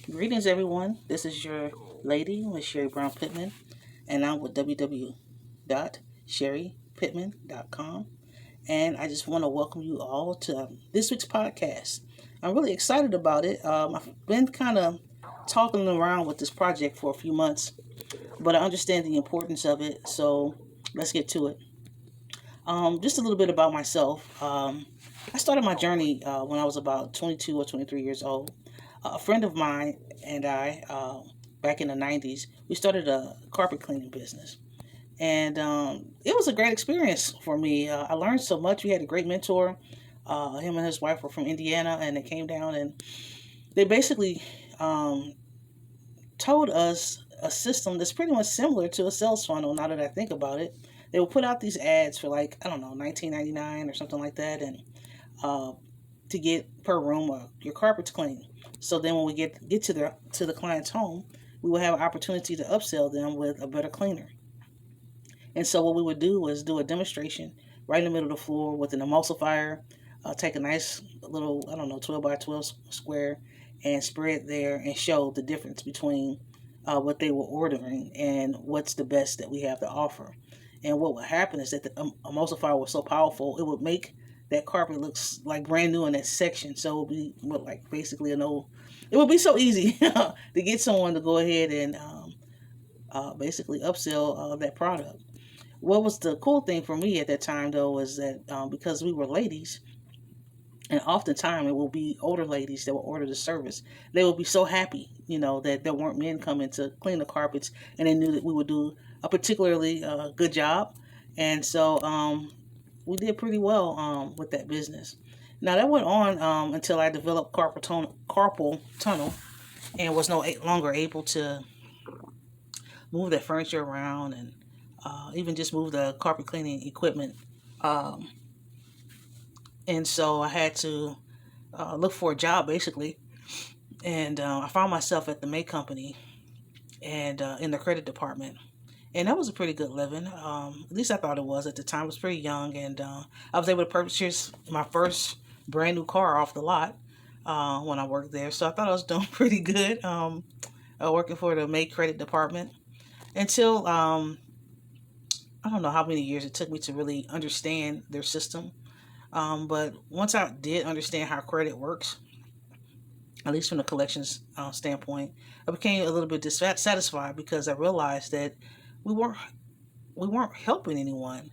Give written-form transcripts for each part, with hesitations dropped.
Greetings, everyone. This is your lady, Miss Sherry Brown Pittman, and I'm with www.sherrypittman.com. And I just want to welcome you all to this week's podcast. I'm really excited about it. I've been kind of talking around with this project for a few months, but I understand the importance of it. So let's get to it. Just a little bit about myself. I started my journey when I was about 22 or 23 years old. A friend of mine and I, back in the 90s, we started a carpet cleaning business. And it was a great experience for me. I learned so much. We had a great mentor. Him and his wife were from Indiana, and they came down and they basically um, told us a system that's pretty much similar to a sales funnel. Now that I think about it, they would put out these ads for like I don't know, 19.99 or something like that, and uh, to get per room your carpets clean. So then when we get to the client's home, we will have an opportunity to upsell them with a better cleaner. And so what we would do was do a demonstration right in the middle of the floor with an emulsifier, take a nice little, I don't know, 12 by 12 square and spread there and show the difference between what they were ordering and what's the best that we have to offer. And what would happen is that the emulsifier was so powerful, it would make that carpet looks like brand new in that section. So it would be like basically an old, it would be so easy to get someone to go ahead and basically upsell that product. What was the cool thing for me at that time, though, was that because we were ladies, and oftentimes it will be older ladies that will order the service, they will be so happy, that there weren't men coming to clean the carpets, and they knew that we would do a particularly good job. And so we did pretty well with that business. Now, that went on until I developed carpal tunnel and was no longer able to move that furniture around and even just move the carpet cleaning equipment. Um, and so I had to look for a job basically. And I found myself at the May Company and in the credit department. And that was a pretty good living. At least I thought it was at the time. I was pretty young, and I was able to purchase my first brand new car off the lot when I worked there. So I thought I was doing pretty good working for the May credit department until I don't know how many years it took me to really understand their system. But once I did understand how credit works, at least from the collections standpoint, I became a little bit dissatisfied because I realized that we weren't we weren't helping anyone,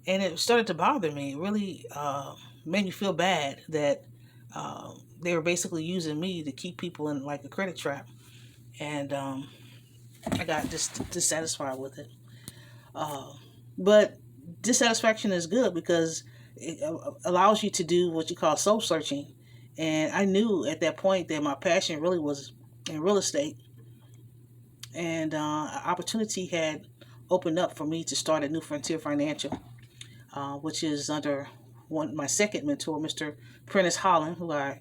and it started to bother me. It really made me feel bad that they were basically using me to keep people in like a credit trap, and I got just dissatisfied with it. Uh, but dissatisfaction is good because it allows you to do what you call soul searching. And I knew at that point that my passion really was in real estate, and an opportunity had opened up for me to start a New Frontier Financial, which is under my second mentor, Mr. Prentice Holland, who I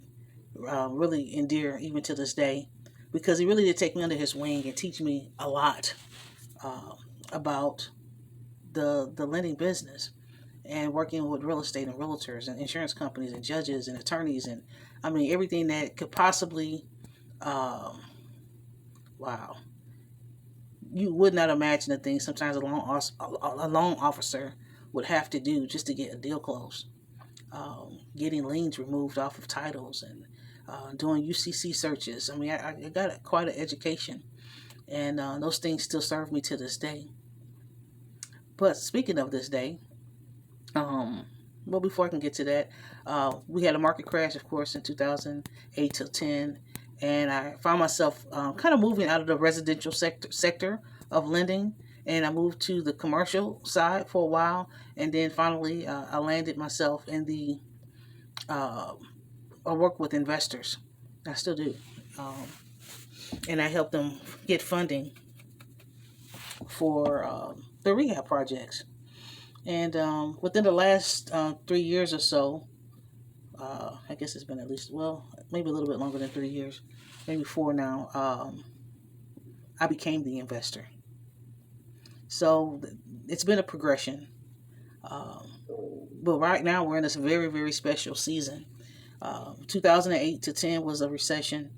really endear even to this day, because he really did take me under his wing and teach me a lot uh, about the lending business and working with real estate and realtors and insurance companies and judges and attorneys, and I mean everything that could possibly um, wow, you would not imagine the things sometimes a loan officer would have to do just to get a deal closed. Getting liens removed off of titles and doing UCC searches. I mean, I got quite an education, and those things still serve me to this day. But speaking of this day, Um, well, before I can get to that, we had a market crash, of course, in 2008 till 10, and I found myself kind of moving out of the residential sector of lending, and I moved to the commercial side for a while, and then finally I landed myself in the uh, I work with investors. I still do, um, and I help them get funding for the rehab projects. And within the last 3 years or so, I guess it's been at least, well, maybe a little bit longer than 3 years, maybe four now, I became the investor. So it's been a progression. Um, but right now we're in this very, very special season. 2008 to 10 was a recession.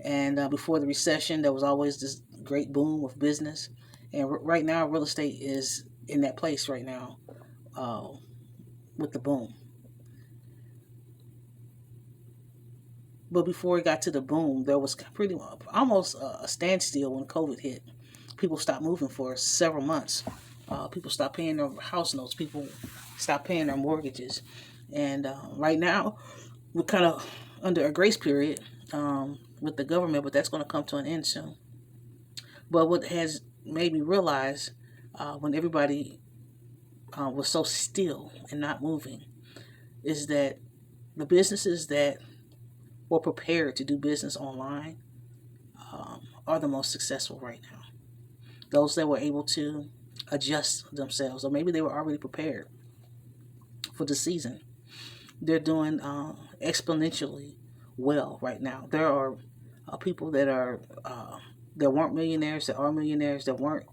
And before the recession, there was always this great boom of business. And right now, real estate is in that place right now uh, with the boom. But before it got to the boom, there was pretty much almost a standstill when COVID hit. People stopped moving for several months. People stopped paying their house notes. People stopped paying their mortgages. And right now, we're kind of under a grace period with the government, but that's going to come to an end soon. But what has made me realize when everybody was so still and not moving is that the businesses that were prepared to do business online are the most successful right now. Those that were able to adjust themselves, or maybe they were already prepared for the season, they're doing exponentially well right now. There are people that are that weren't millionaires, that are millionaires, that were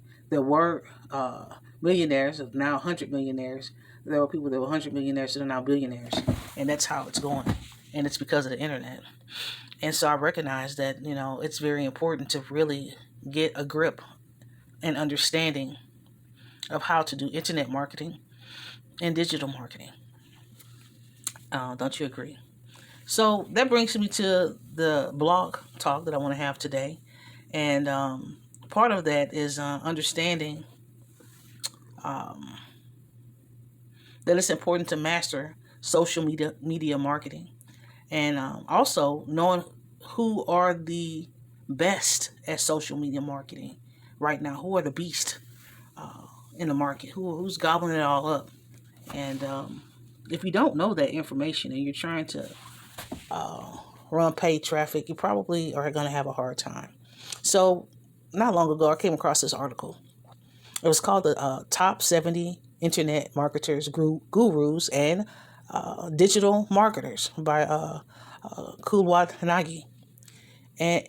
millionaires, of now 100 millionaires. There are people that were 100 millionaires that are now billionaires, and that's how it's going. And it's because of the internet. And so I recognize that, it's very important to really get a grip and understanding of how to do internet marketing and digital marketing. Don't you agree? So that brings me to the blog talk that I want to have today. And part of that is understanding that it's important to master social media marketing. And also knowing who are the best at social media marketing right now. Who are the beasts in the market? Who's gobbling it all up? And if you don't know that information and you're trying to run paid traffic, you probably are going to have a hard time. So not long ago, I came across this article. It was called the Top 70 Internet Marketers, Gurus, and Digital Marketers by Kulwat Nagi. And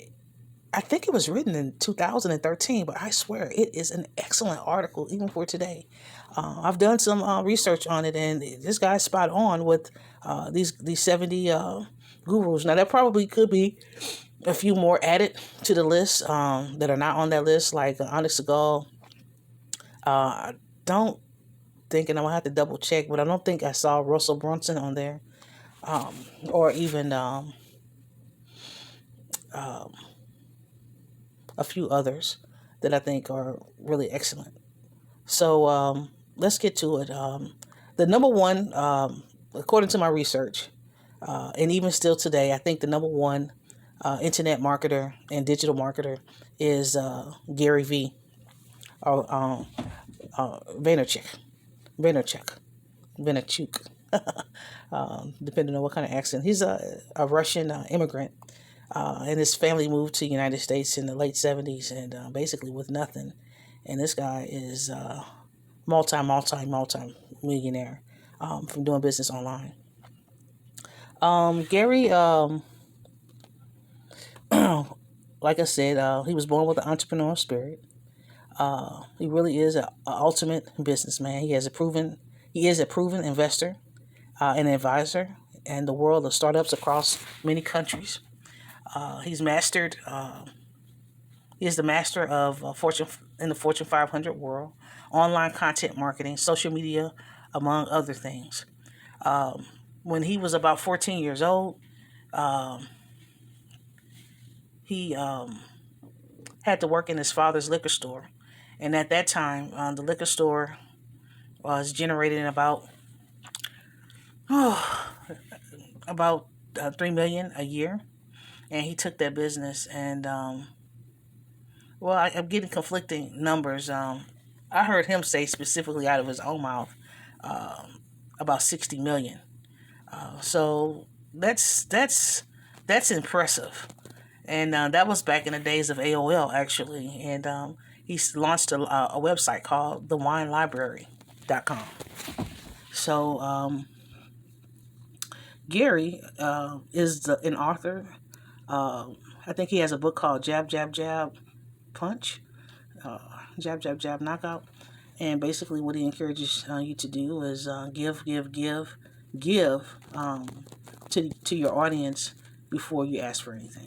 I think it was written in 2013, but I swear it is an excellent article, even for today. I've done some research on it, and this guy's spot on with these 70 gurus. Now, there probably could be a few more added to the list that are not on that list, like Onyx Segal. I don't think, and I'm going to have to double check, but I don't think I saw Russell Brunson on there, or even a few others that I think are really excellent. So let's get to it. The number one, according to my research, and even still today, I think the number one internet marketer and digital marketer is GARYVee, or Vaynerchuk, depending on what kind of accent. He's a Russian immigrant, and his family moved to the United States in the late 70s, and basically with nothing. And this guy is multi-millionaire from doing business online. Gary, like I said, he was born with an entrepreneurial spirit. He really is an ultimate businessman. He is a proven investor, an advisor in the world of startups across many countries. He's mastered. He is the master of in the Fortune 500 world, online content marketing, social media, among other things. When he was about 14 years old, he had to work in his father's liquor store. And at that time, the liquor store was generating about $3 million a year. And he took that business, and I'm getting conflicting numbers. I heard him say specifically out of his own mouth about 60 million. So that's impressive. And that was back in the days of AOL, actually. And he launched a website called thewinelibrary.com. So Gary is an author. I think he has a book called Jab, Jab, Jab, Punch. Jab, Jab, Jab, Knockout. And basically what he encourages you to do is give to your audience before you ask for anything.